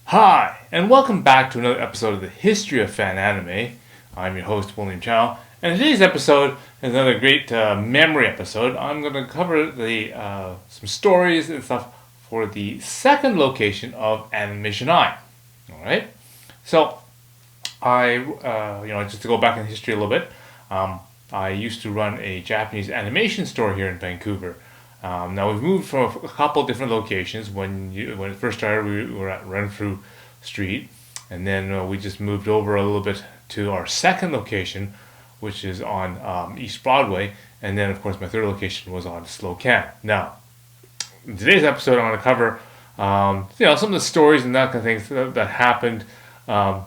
Hi, and welcome back to another episode of the History of Fan Anime. I'm your host, William Chow, and today's episode is another great memory episode. I'm going to cover some stories and stuff for the second location of Anime Jyanai. All right, so just to go back in history a little bit, I used to run a Japanese animation store here in Vancouver. Now we've moved from a couple different locations. When it first started, we were at Renfrew Street, and then we just moved over a little bit to our second location, which is on East Broadway, and then of course my third location was on Slocan. Now, in today's episode, I'm going to cover some of the stories and that kind of things that happened at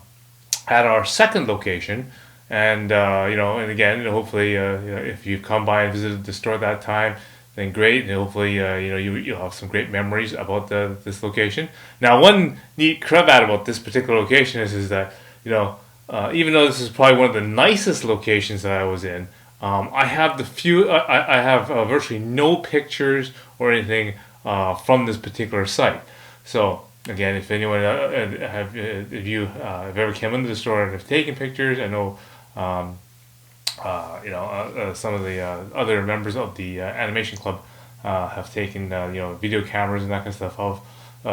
our second location. And and again, hopefully, if you come by and visited the store at that time, then great, and hopefully, you'll have some great memories about this location. Now, one neat cravat about this particular location is that even though this is probably one of the nicest locations that I was in, I have I have virtually no pictures or anything from this particular site. So again, if anyone if you have ever come into the store and have taken pictures, I know. Some of the other members of the animation club have taken video cameras and that kind of stuff of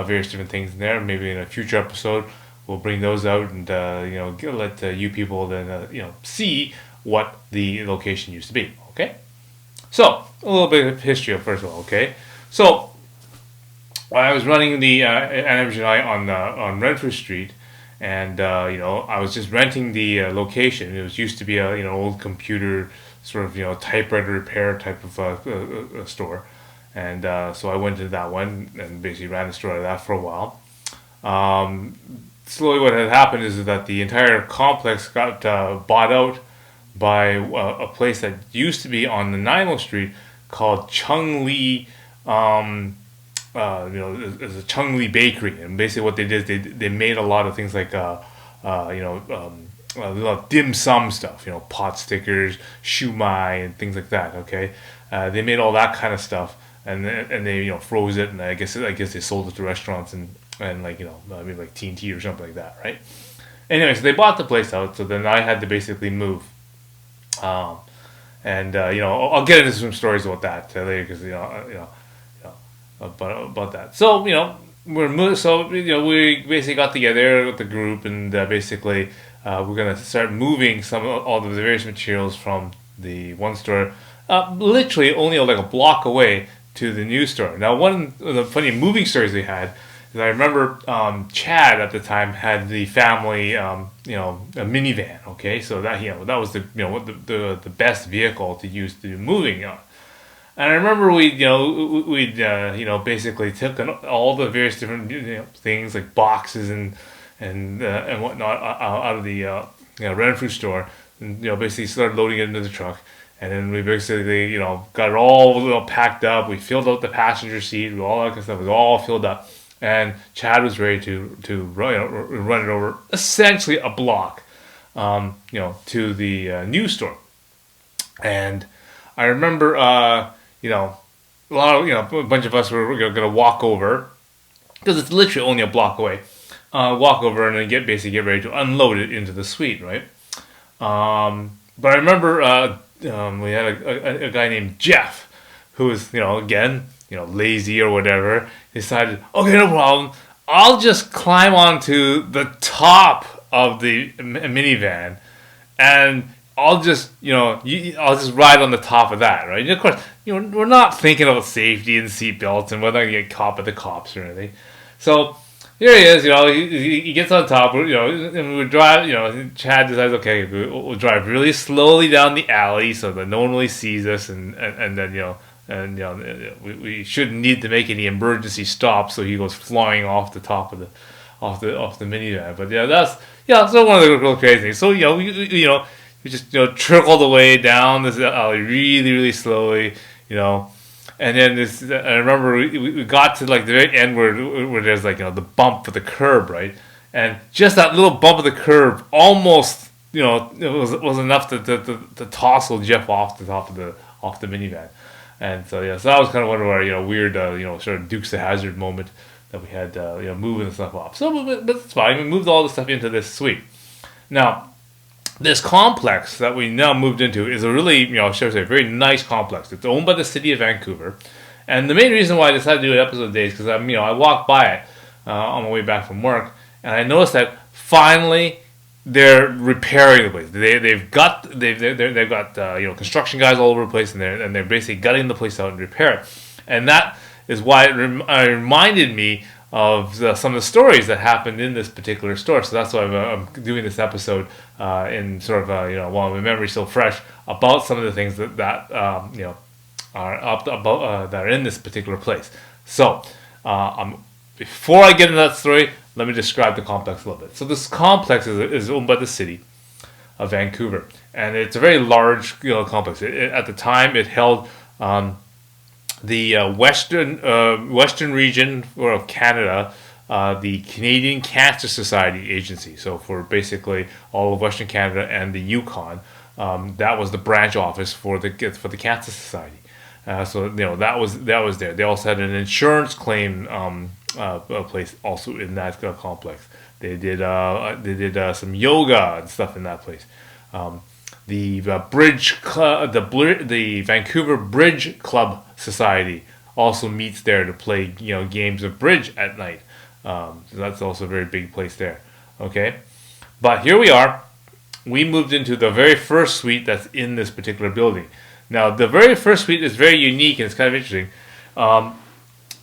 various different things in there. Maybe in a future episode we'll bring those out and let you people then see what the location used to be. Okay, so a little bit of history first of all. Okay, so I was running the Anime Jyanai on Renfrew Street. And I was just renting the location. It was used to be a old computer sort of typewriter repair type of store, and so I went to that one and basically ran the store out of that for a while. Slowly, what had happened is that the entire complex got bought out by a place that used to be on the Nanaimo Street called Chung Lee. There's a Chung Lee Bakery, and basically what they did is they made a lot of things like a lot of dim sum stuff, pot stickers, shumai, and things like that. Okay, they made all that kind of stuff, and they froze it, and I guess they sold it to restaurants and maybe like T&T or something like that, right? Anyway, so they bought the place out, so then I had to basically move. I'll get into some stories about that later because about that. So we basically got together with the group and basically we're gonna start moving all the various materials from the one store, literally only like a block away to the new store. Now, one of the funny moving stories we had is I remember Chad at the time had the family a minivan. Okay, so that that was the best vehicle to use to do moving on. And I remember we'd basically took all the various different things like boxes and whatnot out of the Renfrew store, and basically started loading it into the truck, and then we basically got it all packed up. We filled out the passenger seat, all that kind of stuff was all filled up, and Chad was ready to run it over essentially a block, to the new store, and I remember. A bunch of us were going to walk over because it's literally only a block away. Walk over and then get ready to unload it into the suite, right? But I remember we had a guy named Jeff who was again lazy or whatever. Decided, okay, no problem. I'll just climb onto the top of the minivan and I'll just ride on the top of that, right? And of course, we're not thinking about safety and seatbelts and whether I get caught by the cops or anything. So here he is, he gets on top, and we drive. Chad decides, okay, we'll drive really slowly down the alley so that no one really sees us, and then we shouldn't need to make any emergency stops. So he goes flying off the top of the minivan. But so one of the real crazy things. So we just trickle the way down this alley really, really slowly, and then I remember we got to like the very end where there's like the bump for the curb, right? And just that little bump of the curb almost it was enough to tossle Jeff off the top of the minivan, and so that was kind of one of our weird sort of Dukes of Hazzard moment that we had moving the stuff off. So, but it's fine. We moved all the stuff into this suite. Now, this complex that we now moved into is a really, shall I say, very nice complex. It's owned by the city of Vancouver, and the main reason why I decided to do an episode today is because I walked by it on my way back from work, and I noticed that finally they're repairing the place. They've got construction guys all over the place, and they're basically gutting the place out and repair it, and that is why it reminded me of some of the stories that happened in this particular store. So that's why I'm doing this episode in sort of while my memory's still fresh about some of the things that are in this particular place. So before I get into that story, let me describe the complex a little bit. So this complex is owned by the city of Vancouver, and it's a very large complex. At the time, it held the western region of Canada, the Canadian Cancer Society agency. So for basically all of Western Canada and the Yukon, that was the branch office for the Cancer Society. So that was there. They also had an insurance claim place also in that complex. They did some yoga and stuff in that place. The Vancouver Bridge Club Society also meets there to play games of bridge at night. So that's also a very big place there. Okay, but here we are. We moved into the very first suite that's in this particular building. Now, the very first suite is very unique and it's kind of interesting.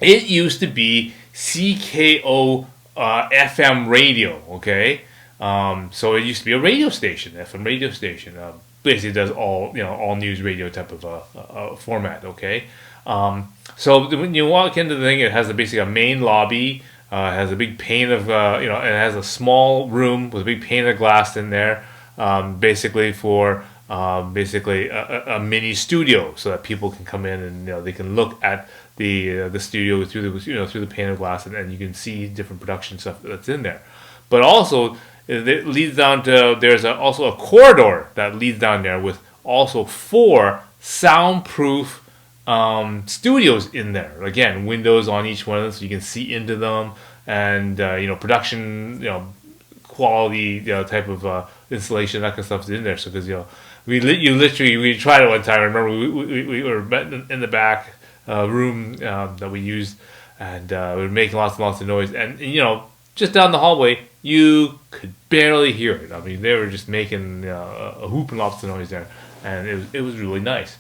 It used to be CKO FM radio. Okay. So it used to be a radio station, FM radio station. Basically does all news radio type of format. Okay. So when you walk into the thing, it has basically a main lobby. It has a big pane of and it has a small room with a big pane of glass in there. Basically for a mini studio, so that people can come in and they can look at the studio through the pane of glass, and you can see different production stuff that's in there. But also it leads down to there's also a corridor that leads down there with also 4 soundproof studios in there. Again, windows on each one of them so you can see into them, and production quality type of installation, that kind of stuff is in there. So because we tried it one time. I remember we were in the back room that we used, and we were making lots and lots of noise, and just down the hallway you could barely hear it. I mean, they were just making a hoop and lots of noise there, and it was really nice.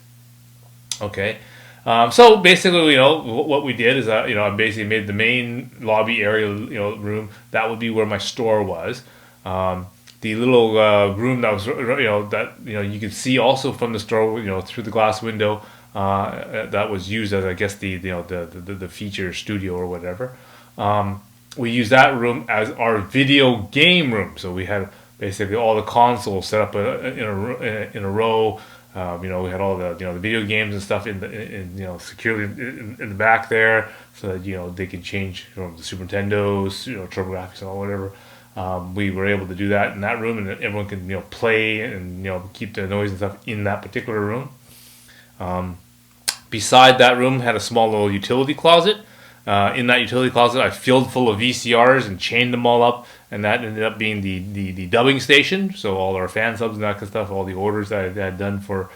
Okay. So basically, what we did is, I basically made the main lobby area, room. That would be where my store was. The little room that was, you could see also from the store, through the glass window, that was used as, I guess, the feature studio or whatever. We used that room as our video game room. So we had basically all the consoles set up in a row. We had all the the video games and stuff securely in the back there, so that they could change from the Super Nintendos, TurboGrafx and all whatever. We were able to do that in that room, and everyone can play and keep the noise and stuff in that particular room. Beside that room had a small little utility closet. In that utility closet, I filled full of VCRs and chained them all up, and that ended up being the dubbing station. So all our fan subs and that kind of stuff, all the orders that I had done for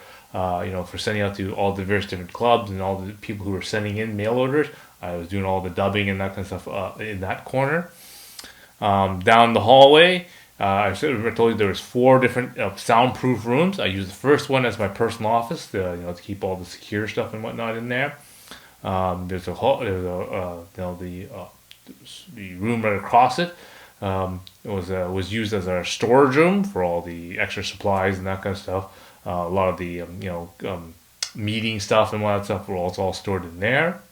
sending out to all the various different clubs and all the people who were sending in mail orders, I was doing all the dubbing and that kind of stuff in that corner. Down the hallway, I told you there was 4 different soundproof rooms. I used the first one as my personal office, to keep all the secure stuff and whatnot in there. There's the room right across it. It was used as our storage room for all the extra supplies and that kind of stuff. A lot of the meeting stuff and all that stuff were also all stored in there.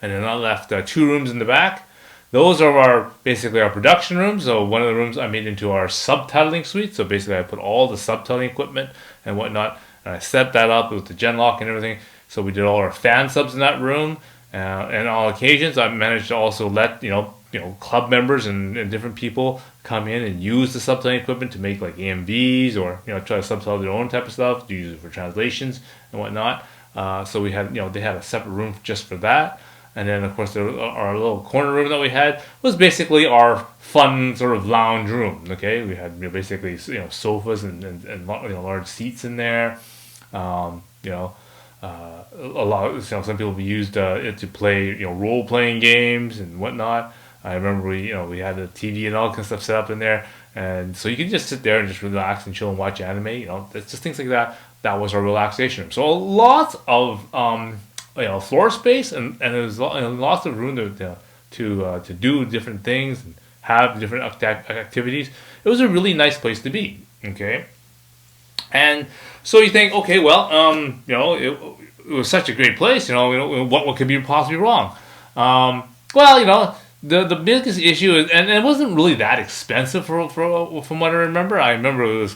And then I left 2 rooms in the back. Those are basically our production rooms. So one of the rooms I made into our subtitling suite. So basically I put all the subtitling equipment and whatnot, and I set that up with the Genlock and everything. So we did all our fan subs in that room, and on occasions I managed to also let club members and different people come in and use the subtitling equipment to make like AMVs or try to subtitle their own type of stuff, to use it for translations and whatnot. So we had they had a separate room just for that. and then of course our little corner room that we had was basically our fun sort of lounge room. Okay, we had basically sofas and large seats in there. You know, a lot of, some people used it to play role playing games and whatnot. I remember we had the TV and all kinds of stuff set up in there, and so you could just sit there and just relax and chill and watch anime. It's just things like that. That was our relaxation room. So lots of floor space, and there's lots of room to do different things and have different activities. It was a really nice place to be. Okay, and so you think, okay, well, it was such a great place. What could be possibly wrong? Well, the biggest issue is, and it wasn't really that expensive from what I remember. I remember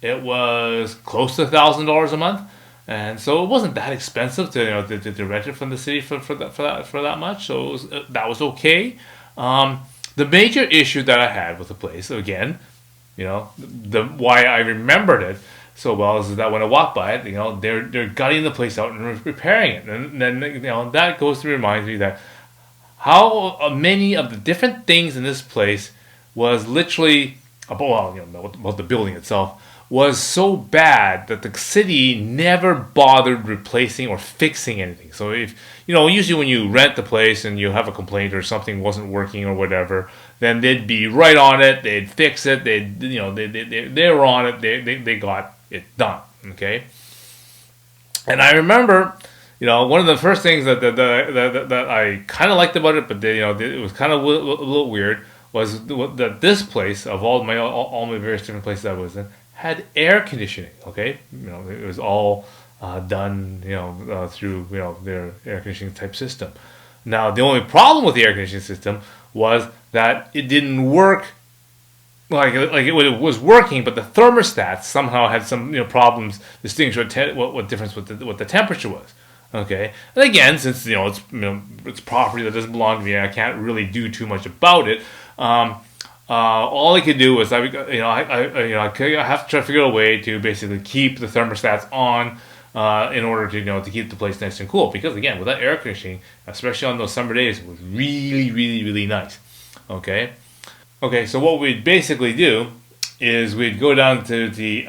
it was close to $1,000 a month, and so it wasn't that expensive to rent it from the city for that much. So that was okay. The major issue that I had with the place, again, the why I remembered it so well is that when I walked by it, they're gutting the place out and repairing it, and then that goes to remind me that how many of the different things in this place was literally about the building itself was so bad that the city never bothered replacing or fixing anything. So if usually when you rent the place and you have a complaint or something wasn't working or whatever, then they'd be right on it. They'd fix it. They were on it. They got it done. Okay. And I remember, one of the first things that I kind of liked about it, but it was kind of a little weird, was that this place, of all my various different places I was in, had air conditioning. Okay, it was all done through their air conditioning type system. Now the only problem with the air conditioning system was that it didn't work like it was working, but the thermostat somehow had some problems distinguishing what difference what the temperature was. Okay, and again, since it's property that doesn't belong to me, I can't really do too much about it. All I could do was I have to try to figure out a way to basically keep the thermostats on in order to keep the place nice and cool. Because again, without air conditioning, especially on those summer days, it was really, really, really nice. Okay, so what we'd basically do is we'd go down to the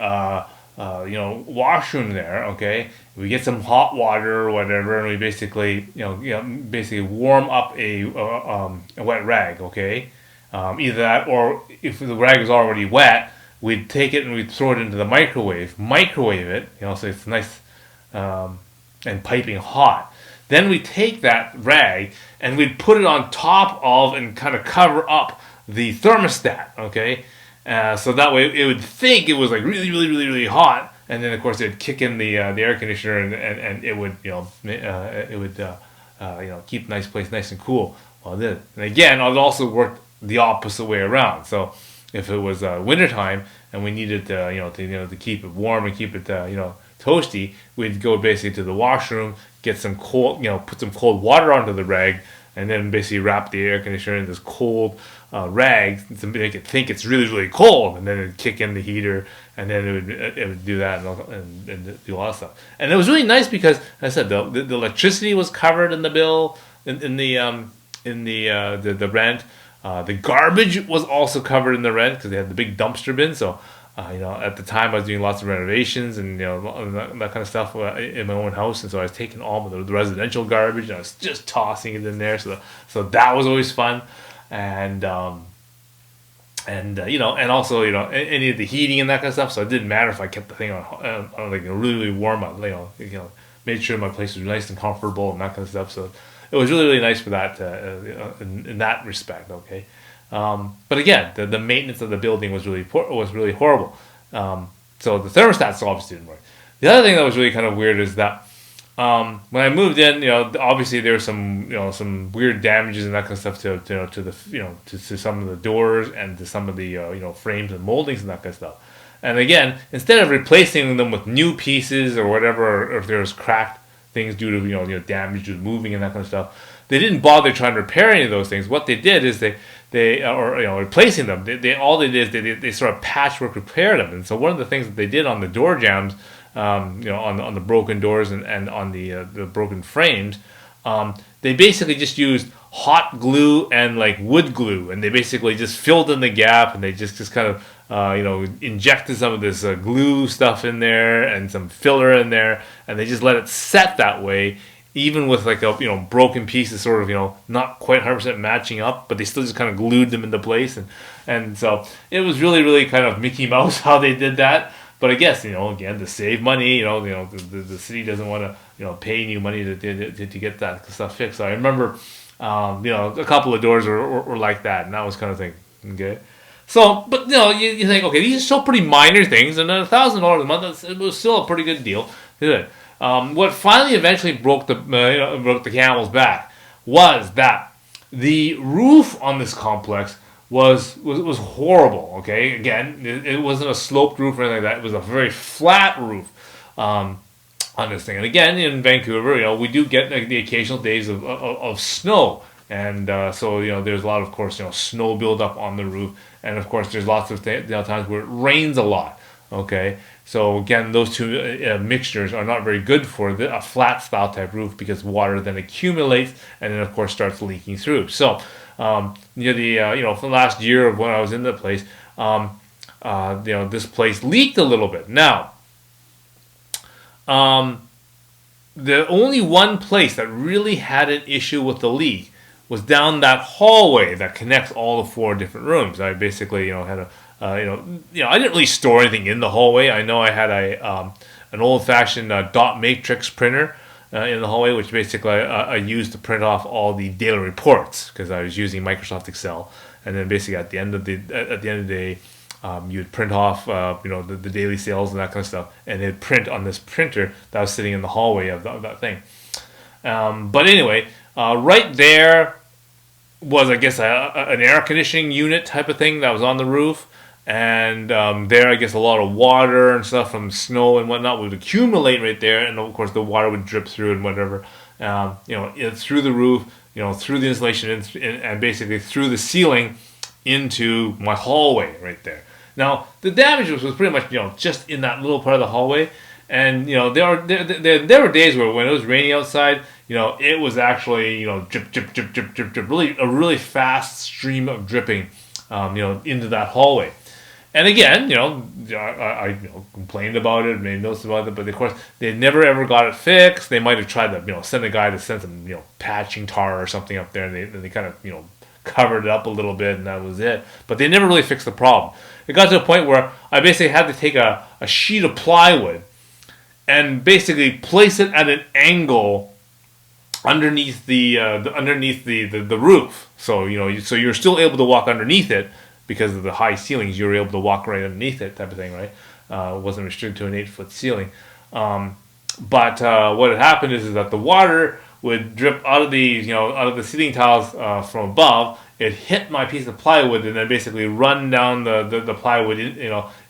washroom there. Okay, we get some hot water or whatever, and we basically basically warm up a wet rag. Okay. Either that, or if the rag is already wet, we'd take it and we'd throw it into the microwave it, so it's nice and piping hot. Then we take that rag and we'd put it on top of and kind of cover up the thermostat, okay? So that way it would think it was like really, really, really, really hot, and then of course it'd kick in the air conditioner and it would keep the nice place nice and cool while it did. And again, it also worked the opposite way around. So if it was wintertime and we needed to keep it warm and keep it toasty, we'd go basically to the washroom, get some cold, put some cold water onto the rag, and then basically wrap the air conditioner in this cold rag to make it think it's really, really cold, and then it'd kick in the heater, and then it would do that and do all that stuff. And it was really nice because, as I said, the electricity was covered in the bill in the rent. The garbage was also covered in the rent because they had the big dumpster bin. So, at the time I was doing lots of renovations and that kind of stuff in my own house, and so I was taking all the residential garbage and I was just tossing it in there. So that was always fun, and also any of the heating and that kind of stuff. So it didn't matter if I kept the thing on like really, really warm. Made sure my place was nice and comfortable and that kind of stuff. So it was really, really nice for that in that respect. Okay, but again, the maintenance of the building was really horrible. So the thermostats obviously didn't work. The other thing that was really kind of weird is that when I moved in, obviously there were some weird damages and that kind of stuff to some of the doors and to some of the frames and moldings and that kind of stuff. And again, instead of replacing them with new pieces or whatever, or if there was cracked things due to damage to moving and that kind of stuff, they didn't bother trying to repair any of those things. What they did is they replacing them. They sort of patchwork repaired them. And so one of the things that they did on the door jambs, on the broken doors and on the broken frames, they basically just used hot glue and like wood glue, and they basically just filled in the gap, and they just kind of injected some of this glue stuff in there and some filler in there, and they just let it set that way, even with like a broken pieces sort of not quite 100% matching up, but they still just kind of glued them into place, and so it was really kind of Mickey Mouse how they did that. But I guess again, to save money, the city doesn't want to pay you money to get that stuff fixed. So I remember a couple of doors were like that, and that was kind of thing. Okay, so but you think, okay, these are still pretty minor things, and $1,000 a month, it was still a pretty good deal. Good. What finally eventually broke the camel's back was that the roof on this complex was horrible. Okay, again, it wasn't a sloped roof or anything like that. It was a very flat roof on this thing. And again, in Vancouver, we do get the occasional days of snow, and so there's a lot of course snow buildup on the roof, and of course there's lots of times where it rains a lot. Okay, so again, those two mixtures are not very good for a flat style type roof, because water then accumulates and then of course starts leaking through. So for the last year of when I was in the place, this place leaked a little bit. Now, the only one place that really had an issue with the leak was down that hallway that connects all the 4 different rooms. I basically, had a, I didn't really store anything in the hallway. I know I had an old-fashioned dot matrix printer in the hallway, which basically I used to print off all the daily reports, because I was using Microsoft Excel. And then basically at the end of the day, you would print off the daily sales and that kind of stuff, and it'd print on this printer that was sitting in the hallway of that thing. But anyway, right there was, I guess, an air conditioning unit type of thing that was on the roof. And there, I guess, a lot of water and stuff from snow and whatnot would accumulate right there, and of course the water would drip through and whatever, through the roof, through the insulation, and basically through the ceiling into my hallway right there. Now the damage was pretty much just in that little part of the hallway, and there were days where when it was raining outside, it was actually drip drip drip drip drip drip, a really fast stream of dripping, into that hallway. And again, I complained about it, made notes about it, but of course they never ever got it fixed. They might have tried to send a guy to send some patching tar or something up there, and they kind of covered it up a little bit, and that was it. But they never really fixed the problem. It got to a point where I basically had to take a sheet of plywood and basically place it at an angle underneath the roof. So so you're still able to walk underneath it, because of the high ceilings. You were able to walk right underneath it, type of thing, right? It wasn't restricted to an 8-foot ceiling. But what had happened is that the water would drip out of the ceiling tiles from above. It hit my piece of plywood and then basically run down the plywood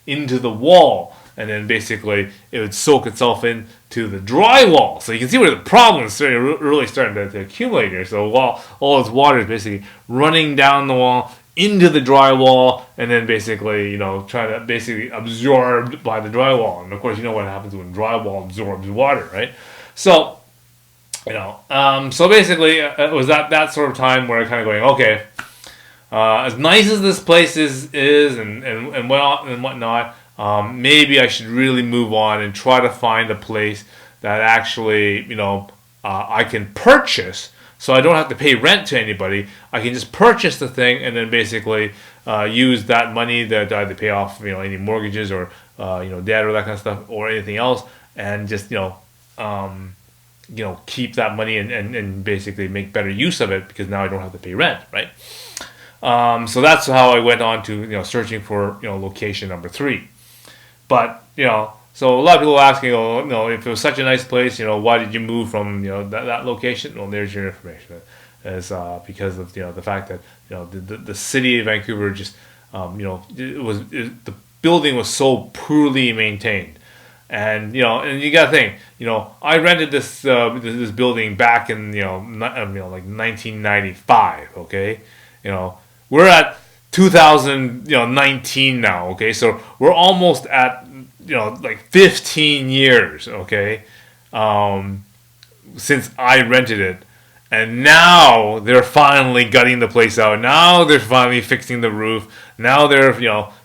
into the wall, and then basically it would soak itself into the drywall. So you can see where the problem is really starting to accumulate here. So while all this water is basically running down the wall into the drywall, and then basically trying to basically absorbed by the drywall. And of course what happens when drywall absorbs water, right? So so basically it was that sort of time where I kind of going, okay, as nice as this place is and whatnot, maybe I should really move on and try to find a place that actually I can purchase, so I don't have to pay rent to anybody. I can just purchase the thing and then basically use that money that I either pay off any mortgages or debt or that kind of stuff or anything else, and just keep that money and basically make better use of it, because now I don't have to pay rent, right? So that's how I went on to searching for location number 3. But so a lot of people are asking, if it was such a nice place, why did you move from that location? Well, there's your information. It's because of the fact that the city of Vancouver just the building was so poorly maintained, and and you got to think, I rented this this building back in like 1995. Okay, we're at 2019 now. Okay, so we're almost at like 15 years, okay, since I rented it, And now they're finally gutting the place out. Now they're finally fixing the roof. Now they're,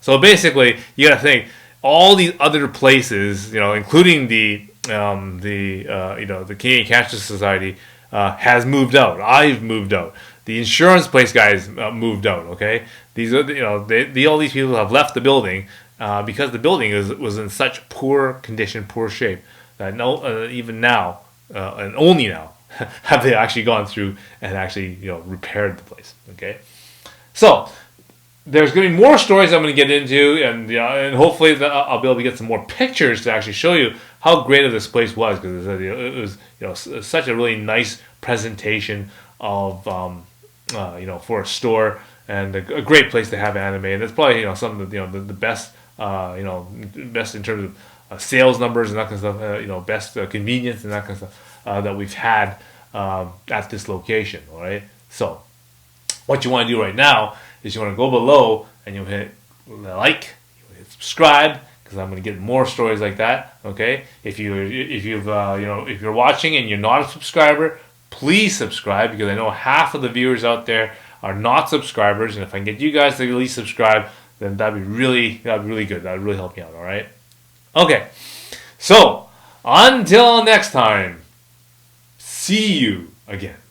so basically you got to think all these other places, including the Canadian Cancer Society has moved out. I've moved out. The insurance place guys moved out. Okay, these are all these people have left the building because the building was in such poor condition, poor shape that even now and only now have they actually gone through and actually repaired the place. Okay, so there's going to be more stories I'm going to get into, and hopefully I'll be able to get some more pictures to actually show you how great of this place was, because it was such a really nice presentation of for a store, and a great place to have anime, and it's probably some of the best best in terms of sales numbers and that kind of stuff, best convenience and that kind of stuff that we've had at this location. All right, so what you want to do right now is you want to go below and you'll hit like, you'll hit subscribe, because I'm going to get more stories like that. Okay, if you're watching and you're not a subscriber, please subscribe, because I know half of the viewers out there are not subscribers, and if I can get you guys to at least subscribe, then that'd be really good. That'd really help me out. All right. Okay. So until next time, see you again.